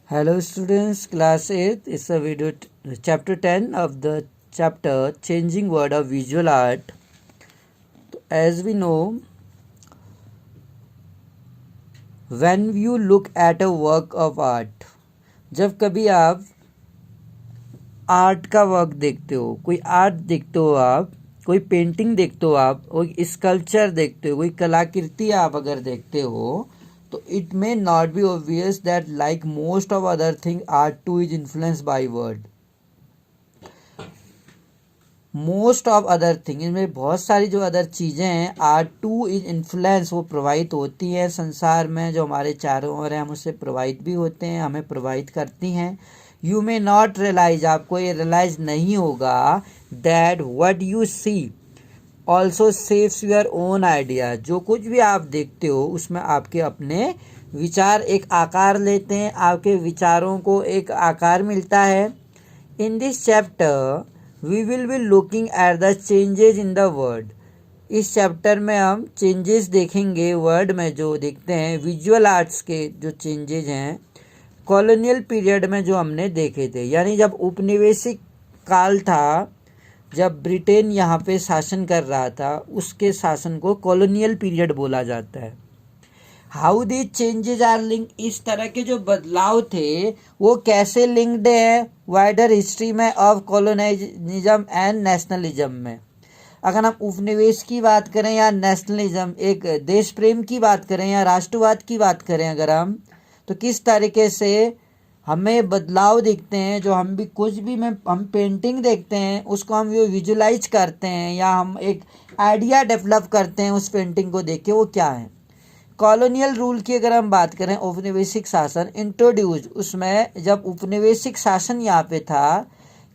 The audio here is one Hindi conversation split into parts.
Hello students, class 8 is a video chapter 10 of the chapter Changing World of Visual Art. As we know, when you look at a work of art, जब कभी आप आर्ट का वर्क देखते हो, कोई आर्ट देखते हो आप, कोई पेंटिंग देखते हो आप, कोई स्कल्पचर देखते हो, कोई कलाकृति आप अगर देखते हो, तो it may not be obvious that like most of other thing art two is influence by word. Most of other thing, इनमें बहुत सारी जो अदर चीज़ें हैं, आर्ट टू इज इन्फ्लुएंस, वो प्रभावित होती हैं संसार में जो हमारे चारों ओर हैं, हम उससे प्रभावित भी होते हैं, हमें प्रभावित करती हैं. यू मे नॉट रियलाइज, आपको ये रियलाइज नहीं होगा that what you see also saves your own idea. जो कुछ भी आप देखते हो उसमें आपके अपने विचार एक आकार लेते हैं, आपके विचारों को एक आकार मिलता है. In this chapter we will be looking at the changes in the world. इस चैप्टर में हम चेंजेस देखेंगे वर्ड में, जो देखते हैं विजुअल आर्ट्स के जो चेंजेस हैं कॉलोनियल पीरियड में जो हमने देखे थे. यानी जब उपनिवेशिक काल था, जब ब्रिटेन यहाँ पे शासन कर रहा था, उसके शासन को कॉलोनियल पीरियड बोला जाता है. How these changes are link, इस तरह के जो बदलाव थे वो कैसे लिंक्ड है वाइडर हिस्ट्री में ऑफ कॉलोनाइज्म एंड नेशनलिज्म में. अगर हम उपनिवेश की बात करें या नेशनलिज्म, एक देश प्रेम की बात करें या राष्ट्रवाद की बात करें अगर हम, तो किस तरीके से हमें बदलाव दिखते हैं. जो हम भी कुछ भी में हम पेंटिंग देखते हैं उसको हम विजुलाइज करते हैं या हम एक आइडिया डेवलप करते हैं उस पेंटिंग को देख के, वो क्या है. कॉलोनियल रूल की अगर हम बात करें, औपनिवेशिक शासन इंट्रोड्यूस, उसमें जब उपनिवेशिक शासन यहाँ पे था,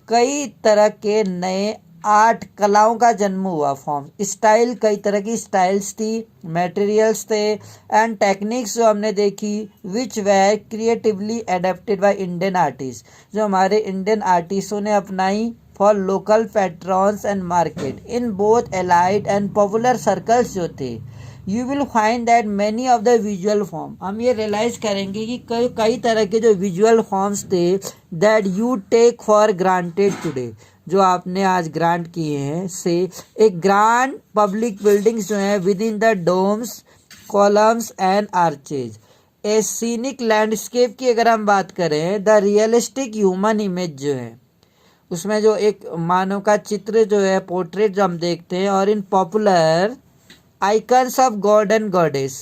कई तरह के नए आर्ट कलाओं का जन्म हुआ. फॉर्म स्टाइल, कई तरह की स्टाइल्स थी, मटेरियल्स थे एंड टेक्निक्स जो हमने देखी which were creatively adapted by Indian artist, जो हमारे इंडियन आर्टिस्टों ने अपनाई for local patrons and market in both elite and popular circles जो थे. You will find that many of the visual form, हम ये रियलाइज करेंगे कि कई तरह के जो विजुअल फॉर्म्स थे that you take for granted today, जो आपने आज ग्रांट किए हैं, से एक ग्रांड पब्लिक बिल्डिंग्स जो हैं within the domes, columns and arches. A scenic landscape की अगर हम बात करें, द रियलिस्टिक ह्यूमन इमेज जो है, उसमें जो एक मानव का चित्र जो है, पोर्ट्रेट जो हम देखते हैं, और इन popular icons of god and goddess,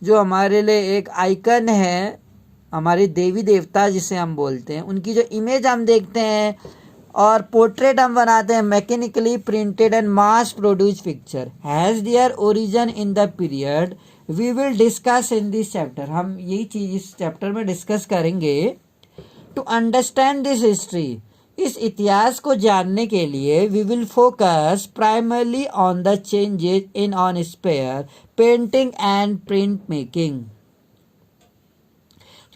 जो हमारे लिए एक आइकन है, हमारे देवी देवता जिसे हम बोलते हैं, उनकी जो इमेज हम देखते हैं और पोर्ट्रेट हम बनाते हैं, mechanically printed and mass produce picture has their origin in the period we will discuss in this chapter. हम यही चीज़ इस चैप्टर में डिस्कस करेंगे. टू अंडरस्टैंड दिस हिस्ट्री, इस इतिहास को जानने के लिए we will focus primarily on the changes in on spare painting and print making.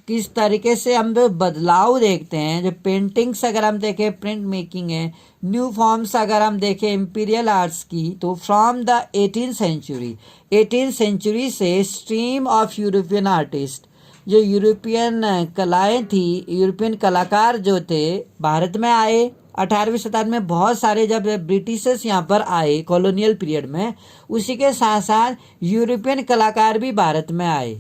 किस तरीके से हम बदलाव देखते हैं, जो पेंटिंग्स अगर हम देखें, प्रिंट मेकिंग है, न्यू फॉर्म्स अगर हम देखें इम्पीरियल आर्ट्स की, तो फ्रॉम द 18th सेंचुरी से स्ट्रीम ऑफ यूरोपियन आर्टिस्ट, जो यूरोपियन कलाएं थी, यूरोपियन कलाकार जो थे भारत में आए. 18वीं शताब्दी में बहुत सारे जब ब्रिटिशर्स यहाँ पर आए कॉलोनियल पीरियड में, उसी के साथ साथ यूरोपियन कलाकार भी भारत में आए.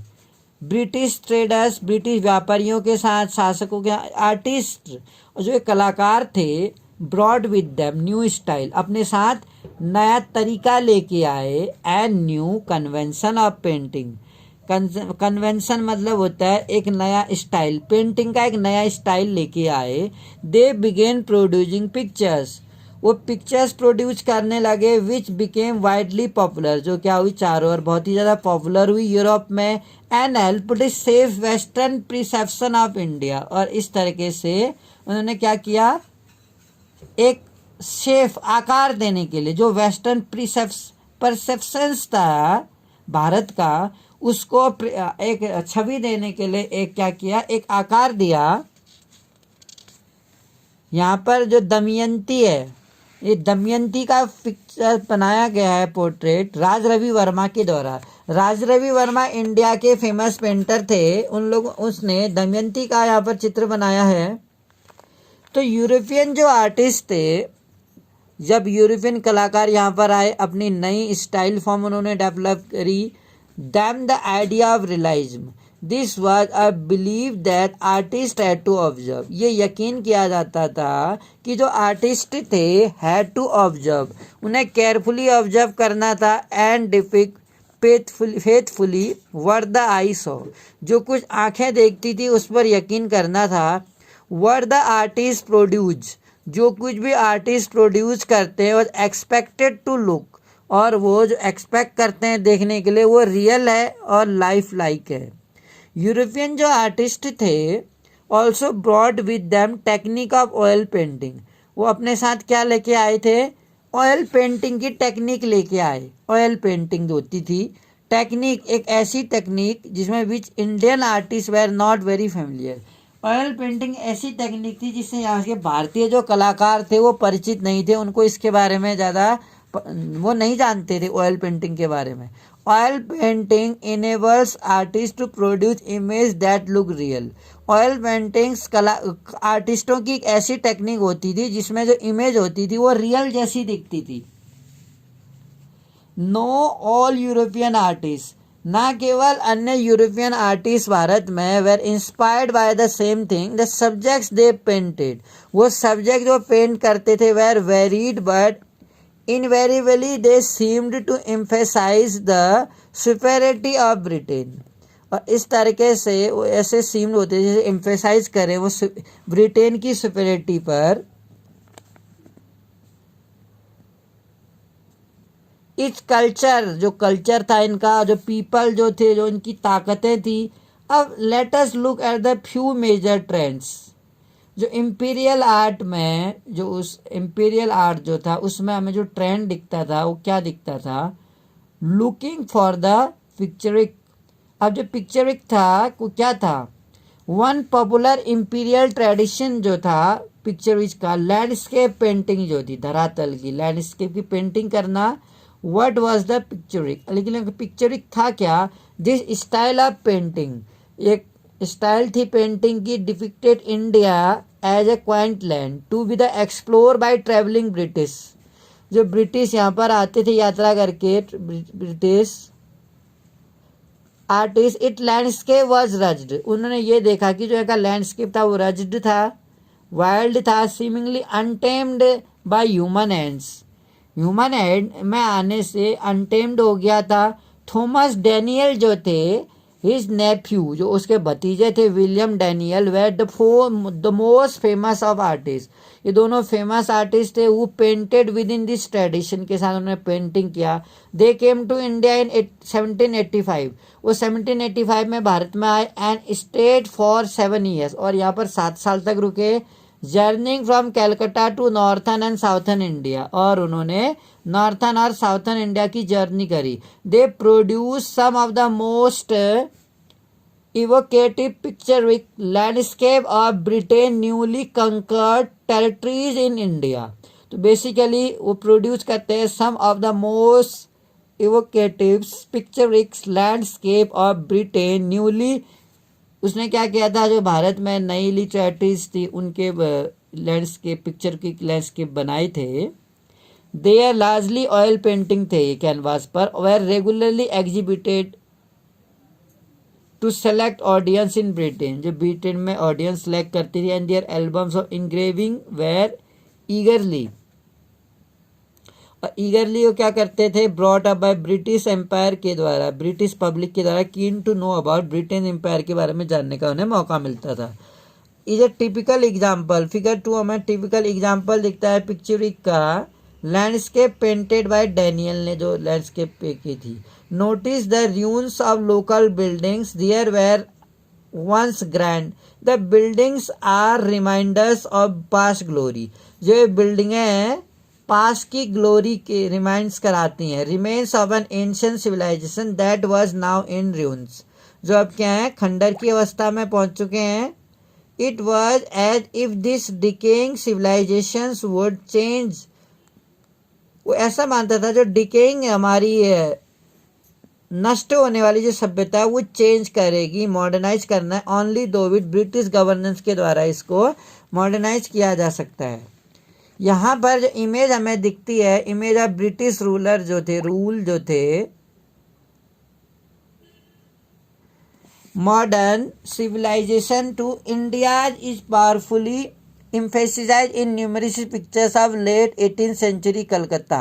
ब्रिटिश ट्रेडर्स, ब्रिटिश व्यापारियों के साथ शासकों के आर्टिस्ट जो कलाकार थे, brought with them new style, अपने साथ नया तरीका लेके आए, and new convention of painting. Convention मतलब होता है एक नया स्टाइल, पेंटिंग का एक नया स्टाइल लेके आए. दे बिगेन प्रोड्यूसिंग पिक्चर्स, वो पिक्चर्स प्रोड्यूस करने लगे विच बिकेम वाइडली पॉपुलर, जो क्या हुई चारों ओर बहुत ही ज़्यादा पॉपुलर हुई यूरोप में. And helped safe western perception of India, और इस तरीके से उन्होंने क्या किया, एक सेफ आकार देने के लिए जो वेस्टर्न परसेप्शंस था भारत का, उसको एक छवि देने के लिए एक क्या किया, एक आकार दिया. यहाँ पर जो दमयंती है ये दमयंती का पिक्चर बनाया गया है पोर्ट्रेट राज रवि वर्मा के द्वारा। राज रवि वर्मा इंडिया के फेमस पेंटर थे, उन लोग उसने दमयंती का यहाँ पर चित्र बनाया है। तो यूरोपियन जो आर्टिस्ट थे, जब यूरोपियन कलाकार यहाँ पर आए, अपनी नई स्टाइल फॉर्म उन्होंने डेवलप करी। Them the idea of realism, this was a believe that artist had to observe, ये यकीन किया जाता था कि जो आर्टिस्ट थे हैड टू ऑब्जर्व, उन्हें केयरफुली ऑब्जर्व करना था। And depict faithfully what the eye saw, जो कुछ आंखें देखती थी उस पर यकीन करना था। व्हाट द आर्टिस्ट प्रोड्यूस, जो कुछ भी आर्टिस्ट प्रोड्यूस करते हैं और एक्सपेक्टेड टू लुक, और वो जो एक्सपेक्ट करते हैं देखने के लिए वो रियल है और लाइफ लाइक है। यूरोपियन जो आर्टिस्ट थे also brought with them technique of oil painting, वो अपने साथ क्या लेके आए थे, ऑयल पेंटिंग की टेक्निक लेके आए। ऑयल पेंटिंग जो होती थी टेक्निक, एक ऐसी टेक्निक जिसमें which Indian artist were not very familiar. Oil painting ऐसी टेक्निक थी जिससे यहाँ के भारतीय जो कलाकार थे वो परिचित नहीं थे, उनको इसके बारे में ज़्यादा वो नहीं जानते थे ऑयल पेंटिंग के बारे में। Oil painting enables artist to produce image that look real. Oil paintings आर्टिस्टों की एक ऐसी टेक्निक होती थी जिसमें जो इमेज होती थी वो रियल जैसी दिखती थी। नो ऑल यूरोपियन आर्टिस्ट, ना केवल अन्य यूरोपियन आर्टिस्ट भारत में were inspired by the same thing, the subjects they painted, वो सब्जेक्ट जो पेंट करते थे were varied but invariably they seemed to emphasise the superiority of Britain. और इस तरीके से वो ऐसे सीम्ड होते जैसे एम्फेसाइज करें वो ब्रिटेन की सुपेरियरिटी पर। इट्स कल्चर, जो कल्चर था इनका, जो पीपल जो थे, जो इनकी ताकतें थी। अब let us look at the few major trends. जो इम्पीरियल आर्ट में, जो उस इम्पीरियल आर्ट जो था उसमें हमें जो ट्रेंड दिखता था वो क्या दिखता था, लुकिंग फॉर द पिक्चरिक। अब जो पिक्चरिक था वो क्या था, वन पॉपुलर इम्पीरियल ट्रेडिशन जो था पिक्चरिक का, लैंडस्केप पेंटिंग जो थी, धरातल की लैंडस्केप की पेंटिंग करना। What was the pictoric, लेकिन पिक्चरिक था क्या, दिस स्टाइल ऑफ पेंटिंग, एक स्टाइल थी पेंटिंग की, depicted India as a quaint land to be the explore by travelling British. जो ब्रिटिश यहाँ पर आते थे यात्रा करके, British artist, it landscape was rugged, उन्होंने ये देखा कि जो एक लैंडस्केप था वो रज्ड था, वाइल्ड था, seemingly untamed by human hands, human hand में आने से अनटेम्ड हो गया था। थॉमस डैनियल जो थे, हिज नेफ्यू, जो उसके भतीजे थे William Daniell, were the most famous of artist, ये दोनों फेमस आर्टिस्ट थे। वो painted within this tradition, के साथ उन्होंने पेंटिंग किया। दे केम टू इंडिया इन 1785, वो 1785 में भारत में आए एंड स्टेड फॉर 7 years, और यहाँ पर 7 साल तक रुके। Journeying from Calcutta to northern and southern India, और उन्होंने नॉर्थन और साउथर्न इंडिया की जर्नी करी। They produce some of the most evocative picturesque landscape of Britain newly conquered territories in India. तो बेसिकली वो प्रोड्यूस करते हैं some of the most evocative picturesque landscape of Britain newly, उसने क्या किया था, जो भारत में नई लिटरेचर्स थी उनके लैंडस्केप, पिक्चर की लैंडस्केप बनाए थे। They are largely oil painting थे ये कैनवास पर, were regularly exhibited to select audience in Britain, जो ब्रिटेन में ऑडियंस सेलेक्ट करती थी। And their albums of engraving were eagerly, eagerly वो क्या करते थे, brought up by British empire के द्वारा, ब्रिटिश पब्लिक के द्वारा, keen to know about Britain empire के बारे में जानने का उन्हें मौका मिलता था। Is a typical example, figure 2 हमें टिपिकल एग्जाम्पल दिखता है पिक्चरिक का, लैंडस्केप पेंटेड बाय डैनियल ने जो लैंडस्केप पे की थी। Notice the ruins of local buildings, there were once grand, the buildings are reminders of past glory, जो बिल्डिंगें हैं पास की ग्लोरी के रिमाइंड्स कराती हैं। Remains of an ancient civilisation that was now in ruins, जो अब क्या है, खंडर की अवस्था में पहुंच चुके हैं। It was as if this decaying civilisations would change वो ऐसा मानता था जो डिकेइंग हमारी नष्ट होने वाली जो सभ्यता है वो चेंज करेगी, मॉडर्नाइज करना है ओनली दो विद ब्रिटिश गवर्नेंस के द्वारा इसको मॉडर्नाइज किया जा सकता है। यहाँ पर जो इमेज हमें दिखती है, इमेज ऑफ ब्रिटिश रूलर जो थे, रूल जो थे, modern civilisation to India is powerfully emphasized in numerous pictures of late 18th century Calcutta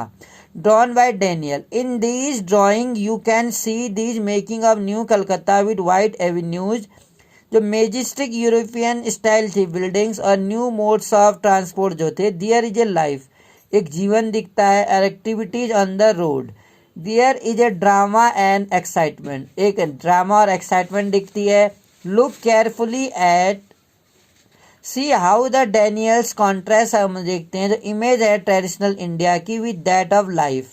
drawn by Daniel. In these drawing you can see these making of new Calcutta with wide avenues, जो मेजेस्टिक यूरोपियन स्टाइल थी बिल्डिंग्स और न्यू मोड्स ऑफ ट्रांसपोर्ट जो थे। देयर इज ए लाइफ, एक जीवन दिखता है, और activities on the road. There is a drama and excitement, एक ड्रामा और एक्साइटमेंट दिखती है। Look carefully at see how the Daniells contrast हम देखते हैं जो इमेज है ट्रेडिशनल इंडिया की with that of life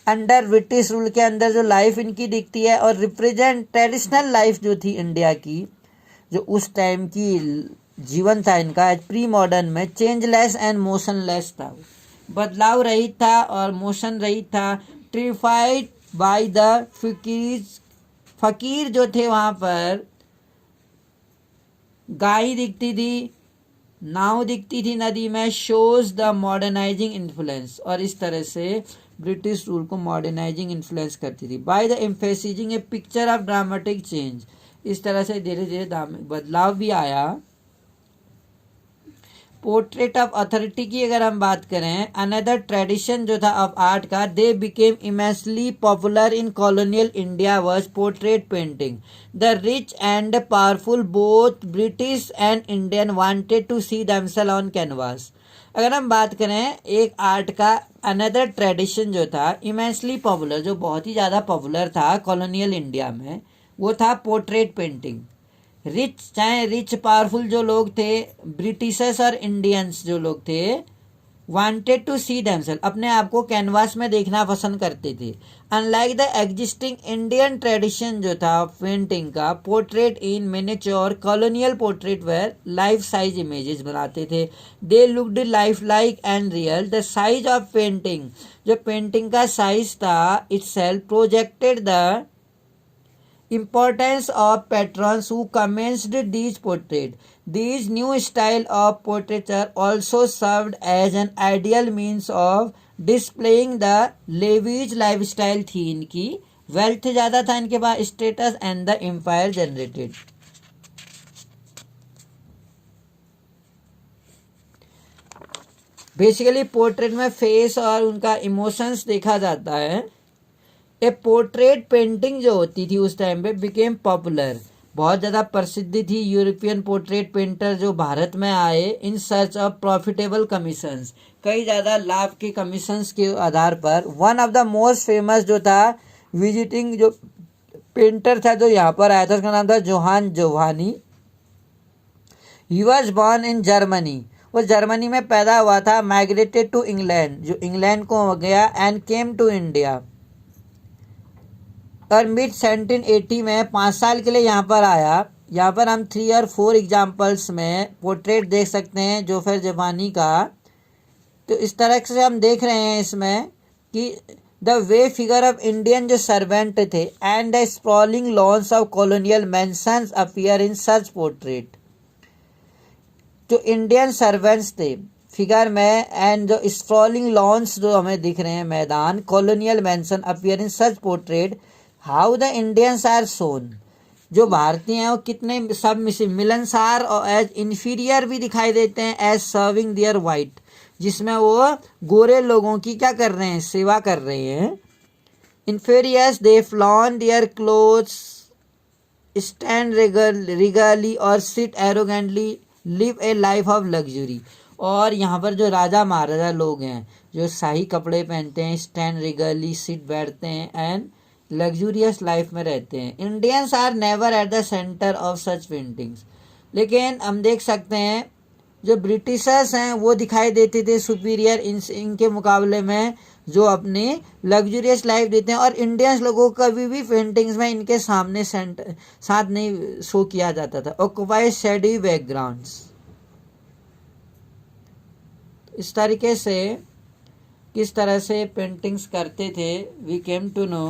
under British rule के अंदर जो लाइफ इनकी दिखती है और रिप्रेजेंट ट्रेडिशनल लाइफ जो थी इंडिया की, जो उस टाइम की जीवन था इनका प्री मॉडर्न में चेंजलेस एंड मोशनलेस था, बदलाव रहित था और मोशन रहित था। ट्रिफाइड बाय द फकीर जो थे वहाँ पर गाय दिखती थी, नाव दिखती थी नदी में, शोज द मॉडर्नाइजिंग इन्फ्लुएंस, और इस तरह से ब्रिटिश रूल को मॉडर्नाइजिंग इन्फ्लुएंस करती थी। By the emphasising a picture of dramatic change, इस तरह से धीरे धीरे बदलाव भी आया। पोर्ट्रेट ऑफ अथॉरिटी की अगर हम बात करें, अनदर ट्रेडिशन जो था ऑफ आर्ट का, they became immensely popular in colonial India was portrait painting. The rich and powerful both British and Indian wanted to see themselves on canvas. अगर हम बात करें एक आर्ट का अनदर ट्रेडिशन जो था इमेंसली पॉपुलर, जो बहुत ही ज़्यादा पॉपुलर था कॉलोनियल इंडिया में, वो था पोर्ट्रेट पेंटिंग। रिच, चाहे रिच पावरफुल जो लोग थे, ब्रिटिशर्स और इंडियंस जो लोग थे, वांटेड टू सी देमसेल्फ, अपने आप को कैनवास में देखना पसंद करते थे। Unlike the existing Indian tradition जो था पेंटिंग का, portrait in miniature colonial portrait where life size images बनाते थे। They looked life like and real. The size of painting, जो पेंटिंग का साइज था itself projected the importance of patrons who commenced these portraits. These new style of portraiture also served as an ideal means of displaying the lavish lifestyle थी इनकी, वेल्थ ज़्यादा था इनके पास, status and the empire generated. Basically portrait में फेस और उनका इमोशंस देखा जाता है। ए पोर्ट्रेट पेंटिंग जो होती थी उस टाइम पे बिकेम पॉपुलर, बहुत ज़्यादा प्रसिद्ध थी। यूरोपियन पोर्ट्रेट पेंटर जो भारत में आए in search of profitable commissions, कई ज़्यादा लाभ के कमीशंस के आधार पर। One of the most famous जो था विजिटिंग जो पेंटर था जो यहाँ पर आया था, उसका नाम था Johann Zoffany. He was born in Germany, वो जर्मनी में पैदा हुआ था। माइग्रेटेड टू इंग्लैंड, जो इंग्लैंड को हो गया, एंड केम टू इंडिया, और मिड 1780 में 5 साल के लिए यहाँ पर आया। यहाँ पर हम 3 और 4 एग्जाम्पल्स में पोर्ट्रेट देख सकते हैं जोफर जवानी का। तो इस तरह से हम देख रहे हैं इसमें कि the way figure of Indian जो सर्वेंट थे and the sprawling lawns of colonial mansions appear in such portrait. जो इंडियन सर्वेंट्स थे फिगर में, एंड जो स्प्रॉलिंग लॉन्स जो हमें दिख रहे हैं मैदान, colonial mansion appear in such portrait. How the Indians are shown, जो भारतीय हैं वो कितने सब मिलनसार और एज इन्फीरियर भी दिखाई देते हैं, एज सर्विंग देयर वाइट, जिसमें वो गोरे लोगों की क्या कर रहे हैं, सेवा कर रहे हैं। Inferiors they flaunt their clothes, stand rigidly और sit arrogantly, live a life of luxury. और यहाँ पर जो राजा महाराजा लोग हैं जो शाही कपड़े पहनते हैं, स्टैंड रिगली, सिट बैठते हैं एंड लग्जूरियस लाइफ में रहते हैं। Indians are never at the centre of such paintings. लेकिन हम देख सकते हैं जो ब्रिटिशर्स हैं वो दिखाई देते थे सुपीरियर इनके मुकाबले में, जो अपनी लग्जूरियस लाइफ देते हैं। और इंडियंस लोगों को कभी भी पेंटिंग्स में इनके सामने साथ नहीं शो किया जाता था। ऑक्युपाई शेडी बैकग्राउंड्स, इस तरीके से किस तरह से पेंटिंग्स करते थे, वी केम टू नो